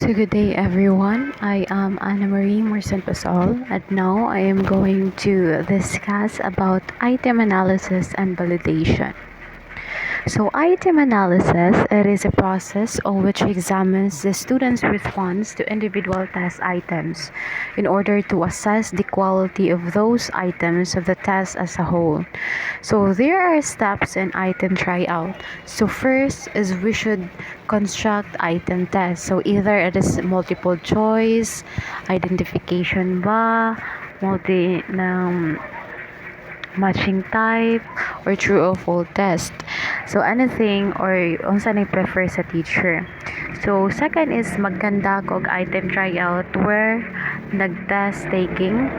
So good day everyone. I am Anna Marie Morsan Pasol and now I am going to discuss about item analysis and validation. So item analysis, it is a process of which examines the student's response to individual test items in order to assess the quality of those items of the test as a whole. So there are steps in item tryout. So first is we should construct item test. So either it is multiple choice, identification ba, multi ng matching type, or true or false test. So anything or unsa ni prefer sa teacher. So second is magconduct og item tryout where nag-test taking,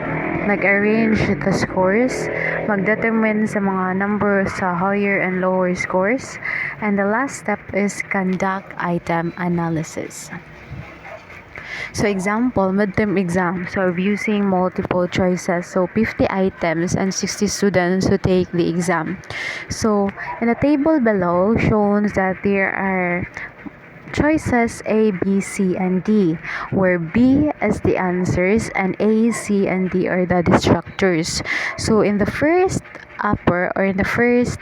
nag-arrange the scores, mag-determine sa mga number sa higher and lower scores, and the last step is conduct item analysis. So example, midterm exam. So using multiple choices. So 50 items and 60 students who take the exam. So in the table below shows that there are choices A, B, C, and D, where B is the answers and A, C, and D are the distractors. So in the first upper or in the first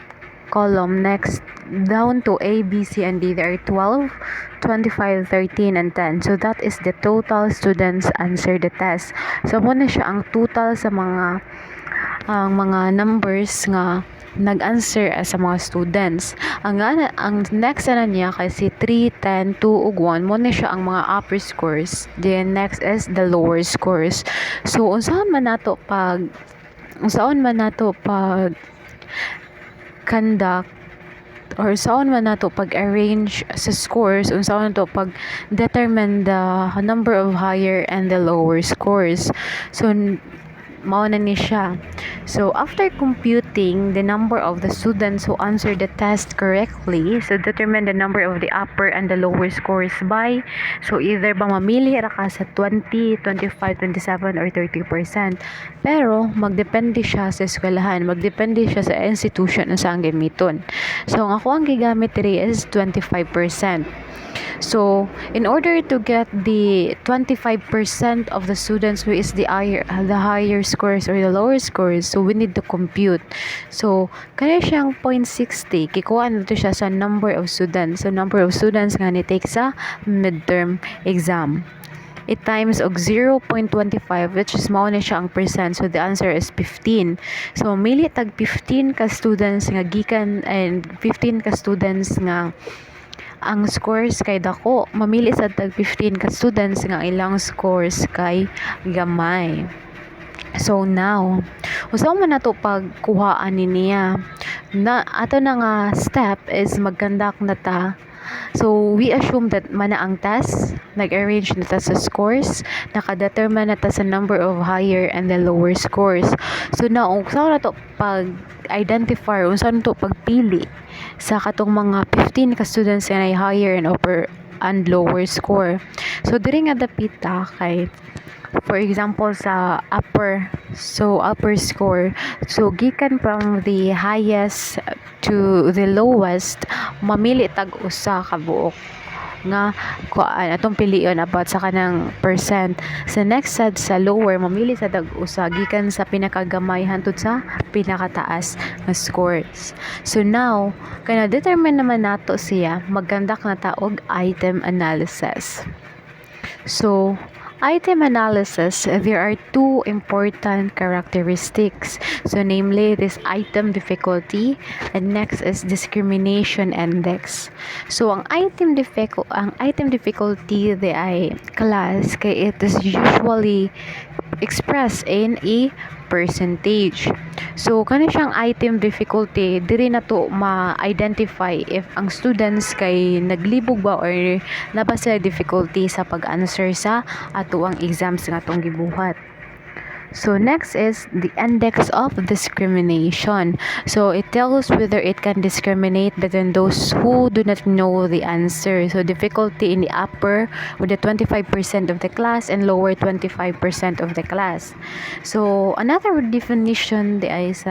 column next down to A, B, C, and D, there are 12, 25, 13, and 10. So that is the total students answer the test. So muna siya ang total sa mga numbers nga nag-answer sa mga students. Ang next na niya kasi 3, 10, 2, ug 1 muna siya ang mga upper scores. Then next is the lower scores. So unsaon man nato pag conduct or saan man nato pag-arrange sa scores, unsaon nato pag-determine the number of higher and the lower scores. So mao na ni siya. So after computing the number of the students who answered the test correctly, so determine the number of the upper and the lower scores by, so either ba mamili ra ka sa 20, 25, 27 or 30%. Pero magdepende siya sa eskwelahan, magdepende siya sa institution na saan gamiton. So ang ako ang gigamit diri is 25%. So, in order to get the 25% of the students who is the higher scores or the lower scores, so we need to compute. So, kaya siyang 0.60, kikuha nato siya sa number of students. So, number of students nga ni-take sa midterm exam. It times og 0.25, which is mao na siya ang percent. So the answer is 15. So mili tag 15 ka students nga gikan and 15 ka students nga ang scores kay dako, mamili sa tag 15 ka students nga ilang scores kay gamay. So now, usaw man nato pagkuhaan niya. Na ato na nga step is mag-conduct na ta. So we assume that mana ang test, nag-arrange na ta sa scores, nakadetermine na ta sa number of higher and the lower scores. So now, usaw na to pag-identify, usaw na to pagpili sa katong mga 15 ka students na higher and upper and lower score. So diri nga dapita kay for example sa upper score, so gikan from the highest to the lowest, mamili tag usa ka buok nga kuan atong pilion about sa kanang percent. Sa next sad sa lower, mamili sa tag usa gikan sa pinakagamay hantud sa pinakataas nga scores. So now kana determine naman nato siya, magkandak na ta og item analysis. So item analysis, there are two important characteristics. So namely, this item difficulty and next is discrimination index. So ang item difficulty the ay class kay it is usually expressed in a percentage. So kani siyang item difficulty, diri na to ma-identify if ang students kay naglibog ba or naba sila difficulty sa pag-answer sa ato ang exams nga atong gibuhat. So next is the index of discrimination. So it tells whether it can discriminate between those who do not know the answer. So difficulty in the upper with the 25% of the class and lower 25% of the class. So another definition is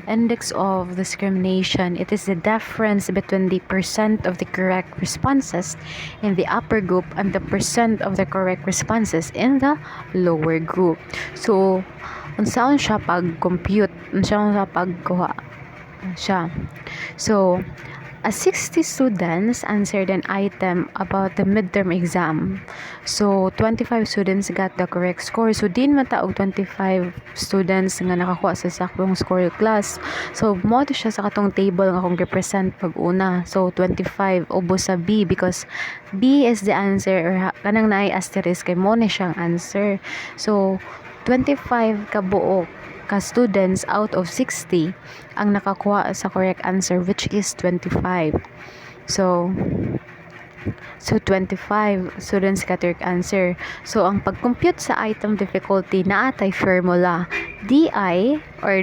index of discrimination. It is the difference between the percent of the correct responses in the upper group and the percent of the correct responses in the lower group. So unsaon siya pag-compute, unsaon siya pagkuha siya. So, as 60 students answered an item about the midterm exam. So, 25 students got the correct score. So, din mataog 25 students nga nakakuha sa saktong score class. So, mo to siya sa katong table nga akong represent pag-una. So, 25 ubos sa B because B is the answer or kanang naay asterisk kay mo ni siyang answer. So, 25 kabuok ka students out of 60 ang nakakuha sa correct answer, which is 25. So 25 students ka correct answer. So ang pag-compute sa item difficulty na atay formula. DI or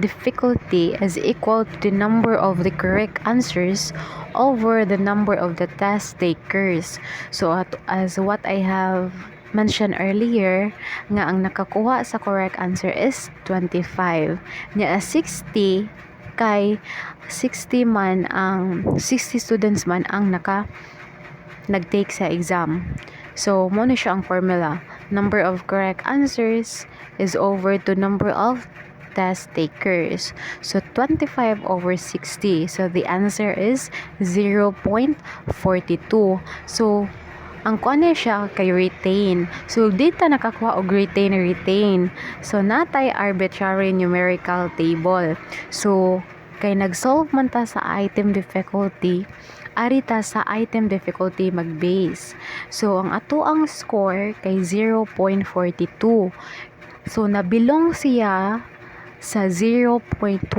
difficulty is equal to the number of the correct answers over the number of the test takers. So as what I have mentioned earlier, nga ang nakakuha sa correct answer is 25. Nya 60 kay 60 students man ang nag-take sa exam. So mo na siya ang formula. Number of correct answers is over to number of test takers. So 25 over 60. So the answer is 0.42. So ang kuan siya kay retain. So dito nakakuha og retain. So natay arbitrary numerical table. So kay nag-solve man ta sa item difficulty, ari ta sa item difficulty mag-base. So ang ato ang score kay 0.42. So nabilong siya sa 0.26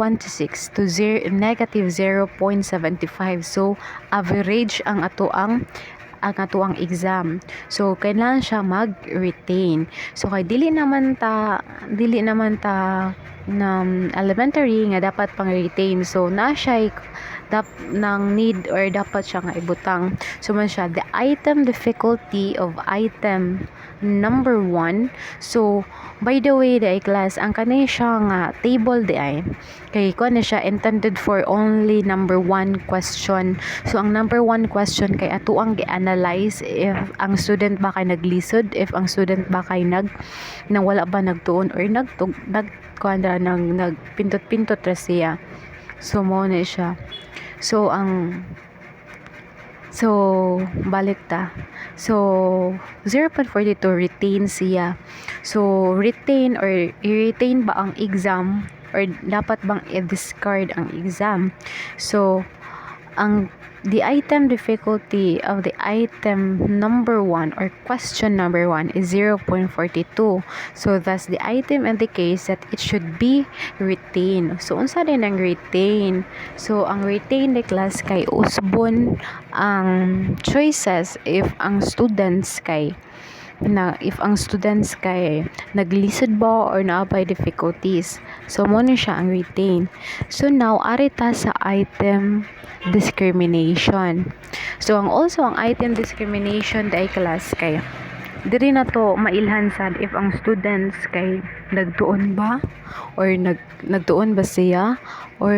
to negative 0.75. So average ang ato ang exam. So kailangan siya mag-retain. So kay dili naman ta elementary nga dapat pang retain. So na siya nang need or dapat siya nga ibutang. So man siya the item difficulty of item number 1. So by the way the class ang kanay siya nga table di ay kay kuan siya intended for only number 1 question. So ang number 1 question kay ato ang gi-analyze if ang student ba kay naglisod, if ang student ba kay nang wala ba nagtuon or nagpintot-pintot ra siya. So mo na siya. So balik ta. So 0.42 retain siya. So retain or i-retain ba ang exam or dapat bang i-discard ang exam? So the item difficulty of the item number 1 or question number 1 is 0.42. So thus the item indicates that it should be retained. So unsa din ang retain? So ang retain the class kay usbon ang choices if ang students kay naglisod ba or naapay difficulties. So mo na siya ang retain. So now ari ta sa item discrimination. So ang item discrimination dai class kay diri na to mailhan sad if ang students kay nagtuon ba or nagtuon ba siya or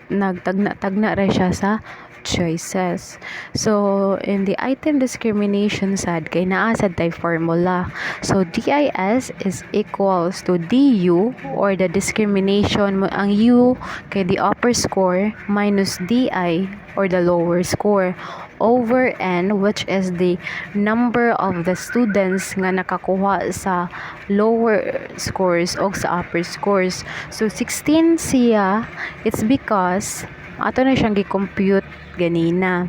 nagtagna ra siya sa choices. So in the item discrimination sad kay naa sad tay formula. So DIS is equals to DU or the discrimination mo ang U kay the upper score minus DI or the lower score over N, which is the number of the students nga nakakuha sa lower scores o sa upper scores. So 16 siya, it's because ato na siyang gi-compute ganina.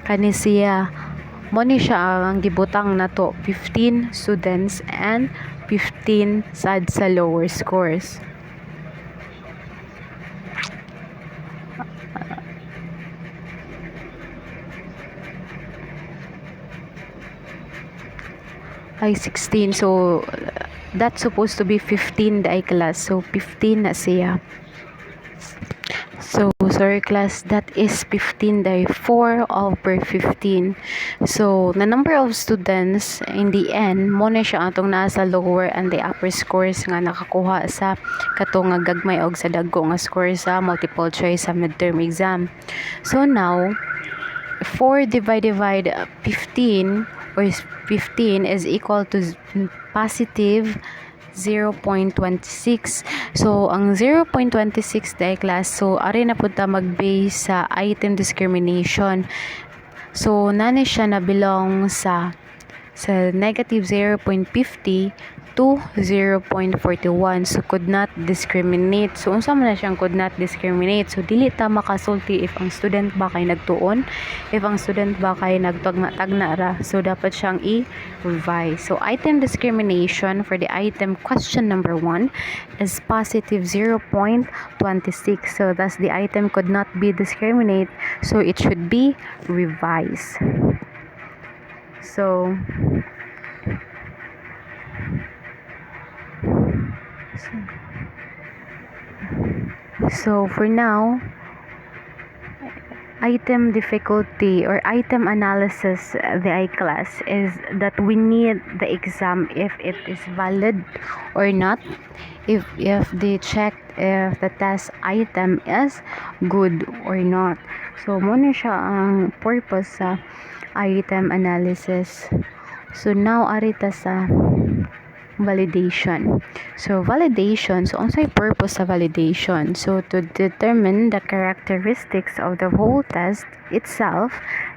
Kani siya mo ni siya ang gibutang nato 15 students and 15 sad sa lower scores. ay 16. So that's supposed to be 15 the class. So 15 na siya. So, sorry class, that is 15 day 4 over 15. So, the number of students in the end, mo na siya atong nasa lower and the upper scores nga nakakuha sa katong nga gagmay og sa dagko nga score sa multiple choice sa midterm exam. So, now, 4 divided by 15 or 15 is equal to positive 0.26. So, ang 0.26 dahil class, so, ari na po ta mag-base sa item discrimination. So, nani siya na belong sa negative 0.50 to 0.41. So, could not discriminate. So, unsa man na siyang could not discriminate. So, dili ta makasulti if ang student ba kay nagtuon, if ang student ba kay nagtagna ra. So, dapat siyang i-revise. So, item discrimination for the item question number 1 is positive 0.26. So, thus the item could not be discriminate. So, it should be revised. So for now, item difficulty or item analysis the I class is that we need the exam if it is valid or not, if they checked if the test item is good or not. So muna siya ang purpose sa item analysis. So now arita sa validation. So validation, so unsay purpose sa validation? So to determine the characteristics of the whole test itself,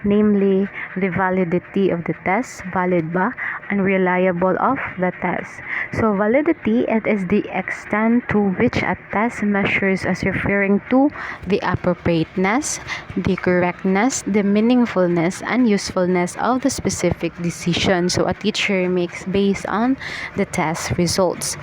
namely the validity of the test, valid ba, and reliable of the test. So validity, it is the extent to which a test measures as referring to the appropriateness, the correctness, the meaningfulness, and usefulness of the specific decision. So a teacher makes based on the test results.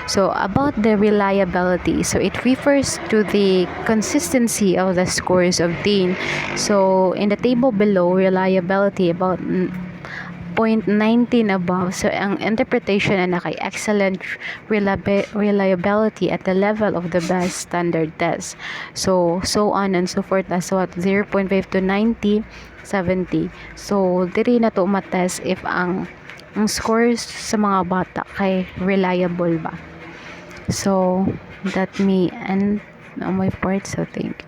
So about the reliability, so it refers to the consistency of the scores obtained. So in the table below, reliability about 0.19 above. So ang interpretation na kay excellent reliability at the level of the best standard test. So on and so forth as what 0.5 to 90, 70. So diri na to matest if ang scores sa mga bata kay reliable ba. So that me end on my part. So thank you.